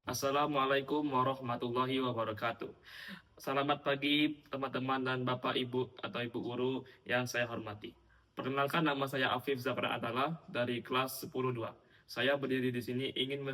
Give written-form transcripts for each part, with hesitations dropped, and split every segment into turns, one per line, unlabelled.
Assalamualaikum warahmatullahi wabarakatuh. Selamat pagi teman-teman dan Bapak Ibu atau Ibu guru yang saya hormati. Perkenalkan, nama saya Afif Zafran Atala dari kelas 10-2. Saya berdiri di sini ingin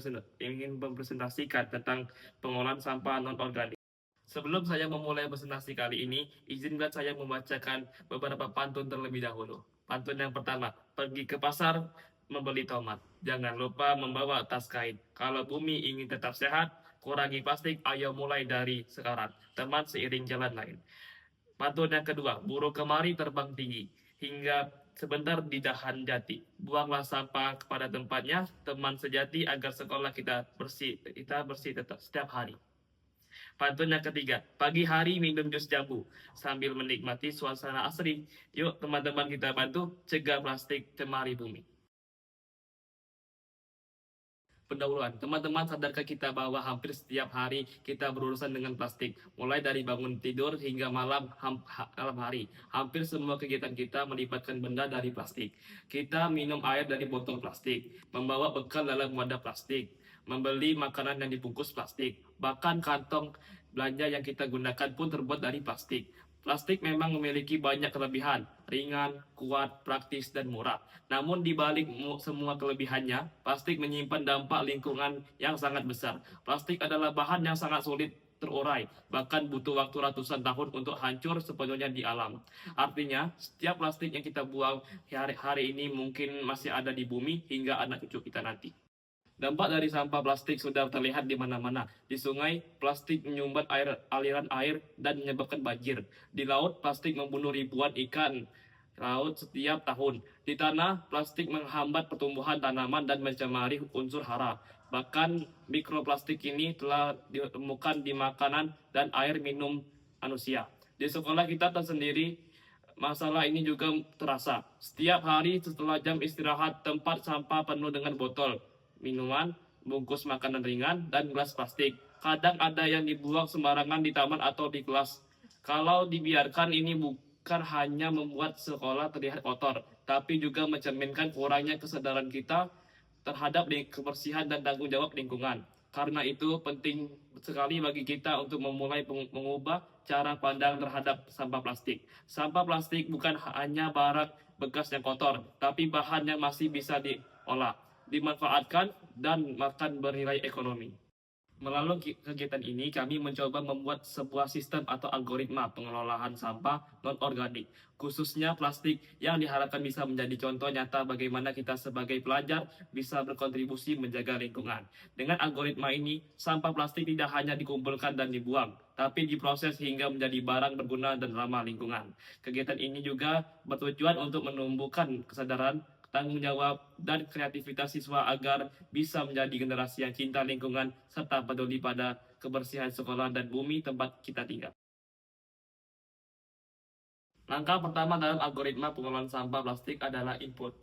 mempresentasikan tentang pengolahan sampah non-organik. Sebelum saya memulai presentasi kali ini, izinkan saya membacakan beberapa pantun terlebih dahulu. Pantun yang pertama, pergi ke pasar membeli tomat. Jangan lupa membawa tas kain. Kalau bumi ingin tetap sehat, kurangi plastik, ayo mulai dari sekarang. Teman seiring jalan lain. Pantun yang kedua, burung kemari terbang tinggi. Hingga sebentar di dahan jati. Buanglah sampah kepada tempatnya, teman sejati agar sekolah kita bersih tetap setiap hari. Pantun yang ketiga, pagi hari minum jus jambu sambil menikmati suasana asri. Yuk teman-teman kita bantu cegah plastik cemari bumi. Pendahuluan, teman-teman sadarkah kita bahwa hampir setiap hari kita berurusan dengan plastik, mulai dari bangun tidur hingga malam hari. Hampir semua kegiatan kita melibatkan benda dari plastik. Kita minum air dari botol plastik, membawa bekal dalam wadah plastik, membeli makanan yang dibungkus plastik, bahkan kantong belanja yang kita gunakan pun terbuat dari plastik. Plastik memang memiliki banyak kelebihan, ringan, kuat, praktis, dan murah. Namun di balik semua kelebihannya, plastik menyimpan dampak lingkungan yang sangat besar. Plastik adalah bahan yang sangat sulit terurai, bahkan butuh waktu ratusan tahun untuk hancur sepenuhnya di alam. Artinya, setiap plastik yang kita buang hari ini mungkin masih ada di bumi hingga anak cucu kita nanti. Dampak dari sampah plastik sudah terlihat di mana-mana. Di sungai, plastik menyumbat aliran air dan menyebabkan banjir. Di laut, plastik membunuh ribuan ikan laut setiap tahun. Di tanah, plastik menghambat pertumbuhan tanaman dan mencemari unsur hara. Bahkan mikroplastik ini telah ditemukan di makanan dan air minum manusia. Di sekolah kita tersendiri, masalah ini juga terasa. Setiap hari setelah jam istirahat, tempat sampah penuh dengan botol, minuman, bungkus makanan ringan, dan gelas plastik. Kadang ada yang dibuang sembarangan di taman atau di kelas. Kalau dibiarkan, ini bukan hanya membuat sekolah terlihat kotor, tapi juga mencerminkan kurangnya kesadaran kita terhadap kebersihan dan tanggung jawab lingkungan. Karena itu penting sekali bagi kita untuk memulai mengubah cara pandang terhadap sampah plastik. Sampah plastik bukan hanya barang bekas yang kotor, tapi bahan yang masih bisa diolah, dimanfaatkan, dan makan bernilai ekonomi. Melalui kegiatan ini, kami mencoba membuat sebuah sistem atau algoritma pengelolaan sampah non-organik, khususnya plastik, yang diharapkan bisa menjadi contoh nyata bagaimana kita sebagai pelajar bisa berkontribusi menjaga lingkungan. Dengan algoritma ini, sampah plastik tidak hanya dikumpulkan dan dibuang, tapi diproses hingga menjadi barang berguna dan ramah lingkungan. Kegiatan ini juga bertujuan untuk menumbuhkan kesadaran, tanggung jawab, dan kreativitas siswa agar bisa menjadi generasi yang cinta lingkungan serta peduli pada kebersihan sekolah dan bumi tempat kita tinggal. Langkah pertama dalam algoritma pengelolaan sampah plastik adalah input.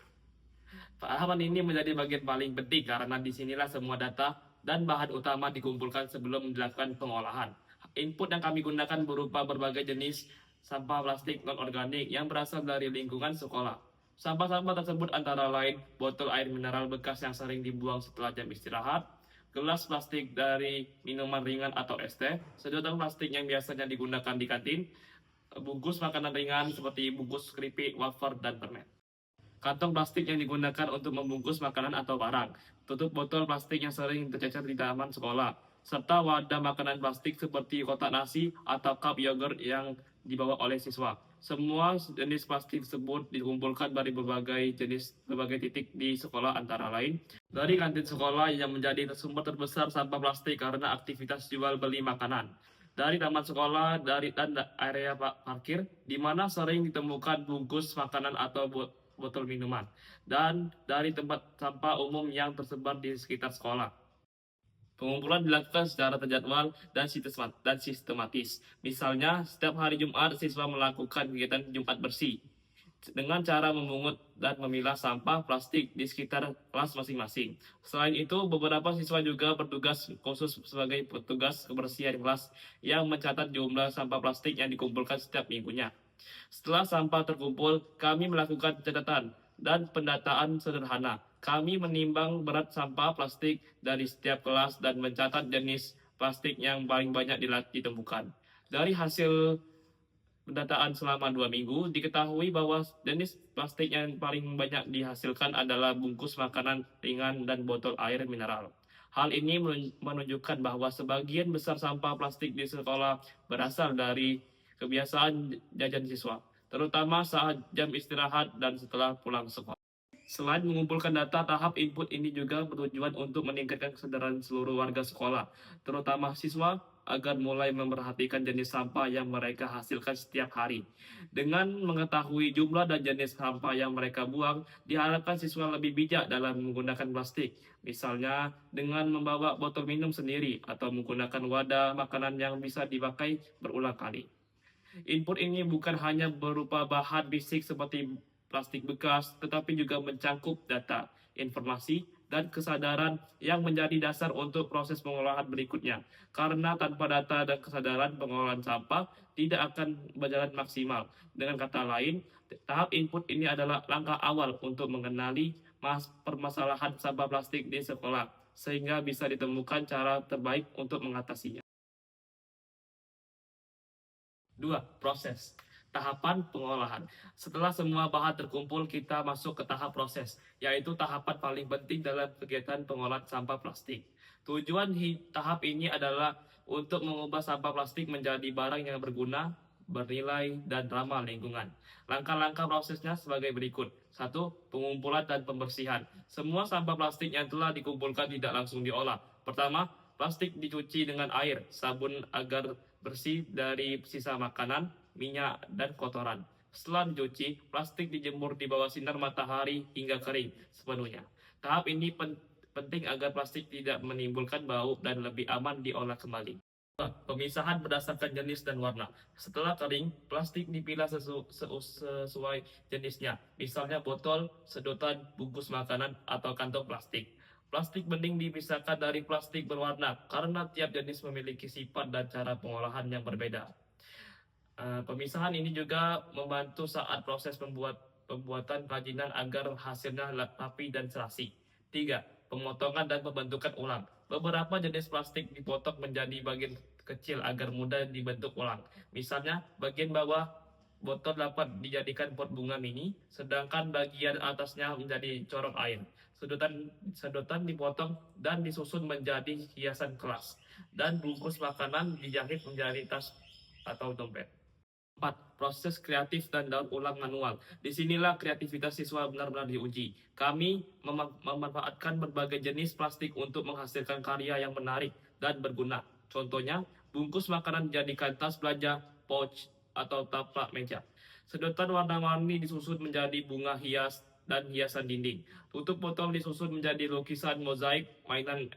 Tahapan ini menjadi bagian paling penting karena disinilah semua data dan bahan utama dikumpulkan sebelum dilakukan pengolahan. Input yang kami gunakan berupa berbagai jenis sampah plastik non-organik yang berasal dari lingkungan sekolah. Sampah-sampah tersebut antara lain botol air mineral bekas yang sering dibuang setelah jam istirahat, gelas plastik dari minuman ringan atau es teh, sedotan plastik yang biasanya digunakan di kantin, bungkus makanan ringan seperti bungkus keripik, wafer, dan permen. Kantong plastik yang digunakan untuk membungkus makanan atau barang, tutup botol plastik yang sering tercecer di taman sekolah, serta wadah makanan plastik seperti kotak nasi atau cup yogurt yang dibawa oleh siswa. Semua jenis plastik tersebut dikumpulkan dari berbagai titik di sekolah, antara lain dari kantin sekolah yang menjadi sumber terbesar sampah plastik karena aktivitas jual beli makanan, dari taman sekolah, dan area parkir di mana sering ditemukan bungkus makanan atau botol minuman, dan dari tempat sampah umum yang tersebar di sekitar sekolah. Pengumpulan dilakukan secara terjadwal dan sistematis. Misalnya, setiap hari Jumat siswa melakukan kegiatan Jumat bersih dengan cara memungut dan memilah sampah plastik di sekitar kelas masing-masing. Selain itu, beberapa siswa juga bertugas khusus sebagai petugas kebersihan kelas yang mencatat jumlah sampah plastik yang dikumpulkan setiap minggunya. Setelah sampah terkumpul, kami melakukan catatan dan pendataan sederhana. Kami menimbang berat sampah plastik dari setiap kelas dan mencatat jenis plastik yang paling banyak ditemukan. Dari hasil pendataan selama 2 minggu, diketahui bahwa jenis plastik yang paling banyak dihasilkan adalah bungkus makanan ringan dan botol air mineral. Hal ini menunjukkan bahwa sebagian besar sampah plastik di sekolah berasal dari kebiasaan jajan siswa, terutama saat jam istirahat dan setelah pulang sekolah. Selain mengumpulkan data, tahap input ini juga bertujuan untuk meningkatkan kesadaran seluruh warga sekolah, terutama siswa, agar mulai memperhatikan jenis sampah yang mereka hasilkan setiap hari. Dengan mengetahui jumlah dan jenis sampah yang mereka buang, diharapkan siswa lebih bijak dalam menggunakan plastik. Misalnya, dengan membawa botol minum sendiri atau menggunakan wadah makanan yang bisa dipakai berulang kali. Input ini bukan hanya berupa bahan fisik seperti plastik bekas, tetapi juga mencangkup data, informasi, dan kesadaran yang menjadi dasar untuk proses pengolahan berikutnya. Karena tanpa data dan kesadaran, pengolahan sampah tidak akan berjalan maksimal. Dengan kata lain, tahap input ini adalah langkah awal untuk mengenali permasalahan sampah plastik di sekolah, sehingga bisa ditemukan cara terbaik untuk mengatasinya. 2. Proses. Tahapan pengolahan. Setelah semua bahan terkumpul, kita masuk ke tahap proses, yaitu tahapan paling penting dalam kegiatan pengolahan sampah plastik. Tujuan tahap ini adalah untuk mengubah sampah plastik menjadi barang yang berguna, bernilai, dan ramah lingkungan. Langkah-langkah prosesnya sebagai berikut. 1. Pengumpulan dan pembersihan. Semua sampah plastik yang telah dikumpulkan tidak langsung diolah. Pertama, plastik dicuci dengan air, sabun agar bersih dari sisa makanan, minyak, dan kotoran. Setelah dicuci, plastik dijemur di bawah sinar matahari hingga kering sepenuhnya. Tahap ini penting agar plastik tidak menimbulkan bau dan lebih aman diolah kembali. Pemisahan berdasarkan jenis dan warna. Setelah kering, plastik dipilah sesuai jenisnya, misalnya botol, sedotan, bungkus makanan, atau kantong plastik. Plastik bening dipisahkan dari plastik berwarna karena tiap jenis memiliki sifat dan cara pengolahan yang berbeda. Pemisahan ini juga membantu saat proses pembuatan kerajinan agar hasilnya rapi dan serasi. 3. Pemotongan dan pembentukan ulang. Beberapa jenis plastik dipotong menjadi bagian kecil agar mudah dibentuk ulang. Misalnya, bagian bawah botol dapat dijadikan pot bunga mini, sedangkan bagian atasnya menjadi corong air. Sedotan dipotong dan disusun menjadi hiasan kelas, dan bungkus makanan dijahit menjadi tas atau dompet. 4. Proses kreatif dan daur ulang manual. Disinilah kreativitas siswa benar-benar diuji. Kami memanfaatkan berbagai jenis plastik untuk menghasilkan karya yang menarik dan berguna. Contohnya, bungkus makanan dijadikan tas belanja, pouch, atau taplak meja. Sedotan warna-warni disusun menjadi bunga hias dan hiasan dinding. Tutup botol disusun menjadi lukisan mozaik, mainan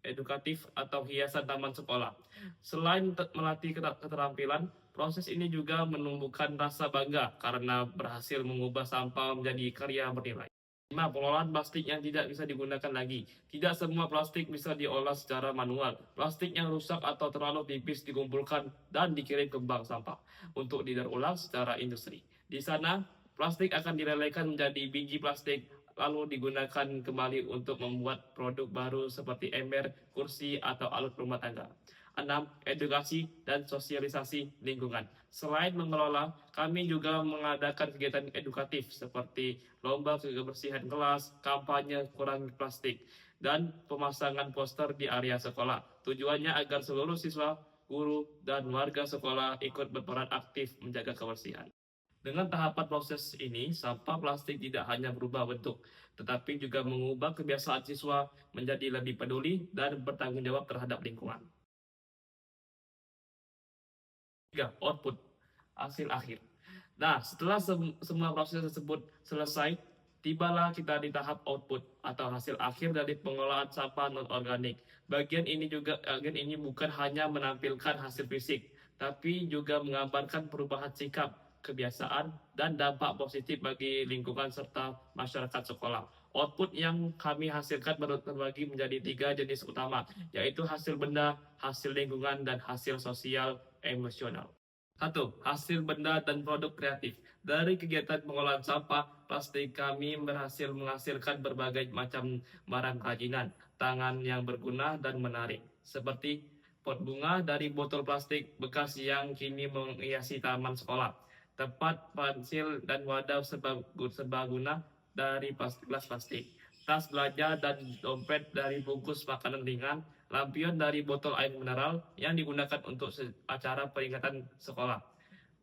edukatif, atau hiasan taman sekolah. Selain melatih keterampilan, proses ini juga menumbuhkan rasa bangga karena berhasil mengubah sampah menjadi karya bernilai. 5. Pengolahan plastik yang tidak bisa digunakan lagi. Tidak semua plastik bisa diolah secara manual. Plastik yang rusak atau terlalu tipis dikumpulkan dan dikirim ke bank sampah untuk didaur ulang secara industri. Di sana, plastik akan dilelehkan menjadi biji plastik, lalu digunakan kembali untuk membuat produk baru seperti ember, kursi, atau alat rumah tangga. 6. Edukasi dan sosialisasi lingkungan. Selain mengelola, kami juga mengadakan kegiatan edukatif seperti lomba kebersihan kelas, kampanye kurangi plastik, dan pemasangan poster di area sekolah. Tujuannya agar seluruh siswa, guru, dan warga sekolah ikut berperan aktif menjaga kebersihan. Dengan tahapan proses ini, sampah plastik tidak hanya berubah bentuk, tetapi juga mengubah kebiasaan siswa menjadi lebih peduli dan bertanggung jawab terhadap lingkungan. 3. Output, hasil akhir. Nah, setelah semua proses tersebut selesai, tibalah kita di tahap output atau hasil akhir dari pengolahan sampah non-organik. Bagian ini bukan hanya menampilkan hasil fisik, tapi juga menggambarkan perubahan sikap, kebiasaan, dan dampak positif bagi lingkungan serta masyarakat sekolah. Output yang kami hasilkan terbagi menjadi 3 jenis utama, yaitu hasil benda, hasil lingkungan, dan hasil sosial emosional. Satu, hasil benda dan produk kreatif. Dari kegiatan pengolahan sampah plastik kami berhasil menghasilkan berbagai macam barang kerajinan, tangan yang berguna dan menarik, seperti pot bunga dari botol plastik bekas yang kini menghiasi taman sekolah, tempat pensil dan wadah serbaguna dari gelas plastik, tas belajar dan dompet dari bungkus makanan ringan, lampion dari botol air mineral yang digunakan untuk acara peringatan sekolah.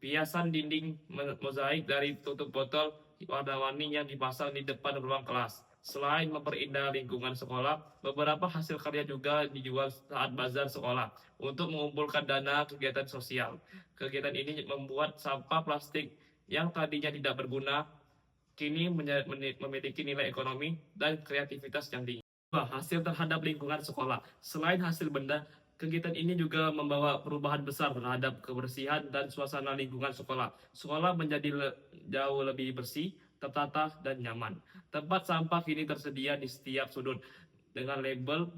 Hiasan dinding mozaik dari tutup botol warna-warni yang dipasang di depan ruang kelas. Selain memperindah lingkungan sekolah, beberapa hasil karya juga dijual saat bazar sekolah untuk mengumpulkan dana kegiatan sosial. Kegiatan ini membuat sampah plastik yang tadinya tidak berguna kini memiliki nilai ekonomi dan kreativitas yang tinggi. Hasil terhadap lingkungan sekolah. Selain hasil benda, kegiatan ini juga membawa perubahan besar terhadap kebersihan dan suasana lingkungan sekolah. Sekolah menjadi jauh lebih bersih, tertata, dan nyaman. Tempat sampah kini tersedia di setiap sudut dengan label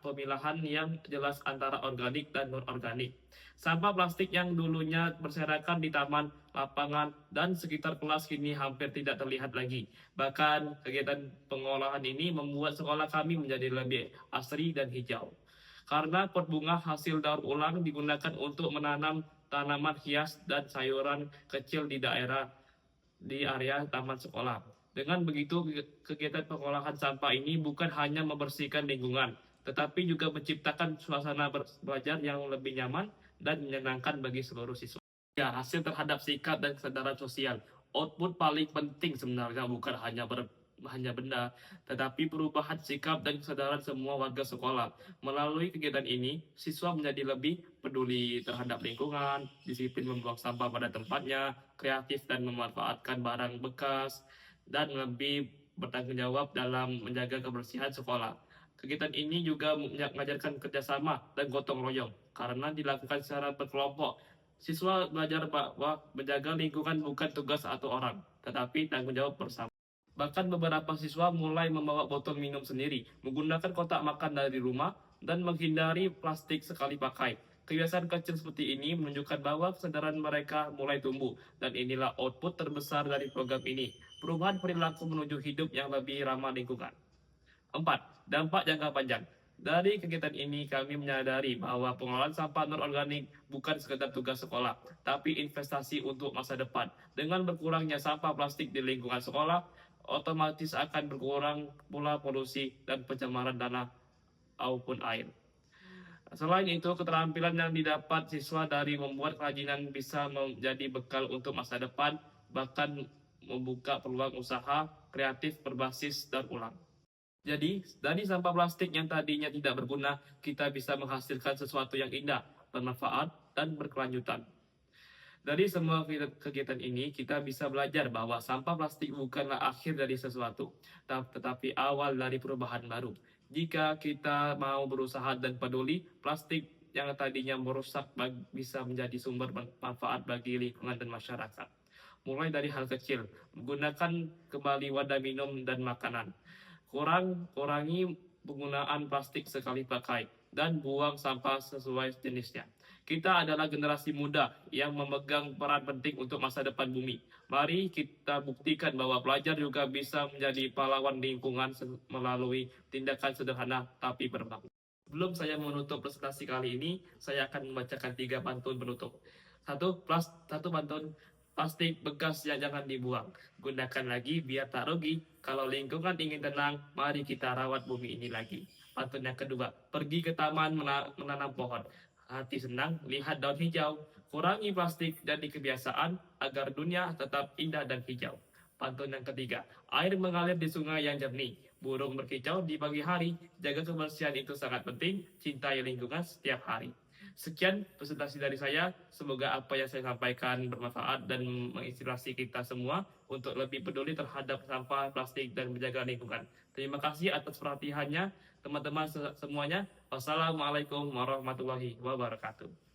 pemilahan yang jelas antara organik dan non-organik. Sampah plastik yang dulunya berserakan di taman, lapangan, dan sekitar kelas kini hampir tidak terlihat lagi. Bahkan kegiatan pengolahan ini membuat sekolah kami menjadi lebih asri dan hijau. Karena pot bunga hasil daur ulang digunakan untuk menanam tanaman hias dan sayuran kecil di area taman sekolah. Dengan begitu, kegiatan pengolahan sampah ini bukan hanya membersihkan lingkungan, tetapi juga menciptakan suasana belajar yang lebih nyaman dan menyenangkan bagi seluruh siswa. Ya, hasil terhadap sikap dan kesadaran sosial. Output paling penting sebenarnya bukan hanya benda, tetapi perubahan sikap dan kesadaran semua warga sekolah. Melalui kegiatan ini, siswa menjadi lebih peduli terhadap lingkungan, disiplin membuang sampah pada tempatnya, kreatif dan memanfaatkan barang bekas, dan lebih bertanggung jawab dalam menjaga kebersihan sekolah. Kegiatan ini juga mengajarkan kerjasama dan gotong royong karena dilakukan secara berkelompok. Siswa belajar bahwa menjaga lingkungan bukan tugas satu orang, tetapi tanggung jawab bersama. Bahkan beberapa siswa mulai membawa botol minum sendiri, menggunakan kotak makan dari rumah, dan menghindari plastik sekali pakai. Kebiasaan kecil seperti ini menunjukkan bahwa kesadaran mereka mulai tumbuh, dan inilah output terbesar dari program ini. Perubahan perilaku menuju hidup yang lebih ramah lingkungan. 4. Dampak jangka panjang. Dari kegiatan ini kami menyadari bahwa pengolahan sampah non-organik bukan sekedar tugas sekolah, tapi investasi untuk masa depan. Dengan berkurangnya sampah plastik di lingkungan sekolah, otomatis akan berkurang pula polusi dan pencemaran tanah maupun air. Selain itu, keterampilan yang didapat siswa dari membuat kerajinan bisa menjadi bekal untuk masa depan, bahkan membuka peluang usaha kreatif berbasis daur ulang. Jadi, dari sampah plastik yang tadinya tidak berguna, kita bisa menghasilkan sesuatu yang indah, bermanfaat, dan berkelanjutan. Dari semua kegiatan ini, kita bisa belajar bahwa sampah plastik bukanlah akhir dari sesuatu, tetapi awal dari perubahan baru. Jika kita mau berusaha dan peduli, plastik yang tadinya merusak bisa menjadi sumber manfaat bagi lingkungan dan masyarakat. Mulai dari hal kecil, menggunakan kembali wadah minum dan makanan. Kurangi penggunaan plastik sekali pakai dan buang sampah sesuai jenisnya. Kita adalah generasi muda yang memegang peran penting untuk masa depan bumi. Mari kita buktikan bahwa pelajar juga bisa menjadi pahlawan lingkungan melalui tindakan sederhana tapi bermakna. Sebelum saya menutup presentasi kali ini, saya akan membacakan 3 pantun penutup. Satu pantun plastik bekas yang jangan dibuang. Gunakan lagi biar tak rugi. Kalau lingkungan ingin tenang, mari kita rawat bumi ini lagi. Pantun yang kedua, pergi ke taman menanam pohon. Hati senang lihat daun hijau. Kurangi plastik jadi kebiasaan agar dunia tetap indah dan hijau. Pantun yang ketiga, air mengalir di sungai yang jernih. Burung berkicau di pagi hari. Jaga kebersihan itu sangat penting. Cintai lingkungan setiap hari. Sekian presentasi dari saya. Semoga apa yang saya sampaikan bermanfaat dan menginspirasi kita semua untuk lebih peduli terhadap sampah plastik dan menjaga lingkungan. Terima kasih atas perhatiannya teman-teman semuanya. Wassalamualaikum warahmatullahi wabarakatuh.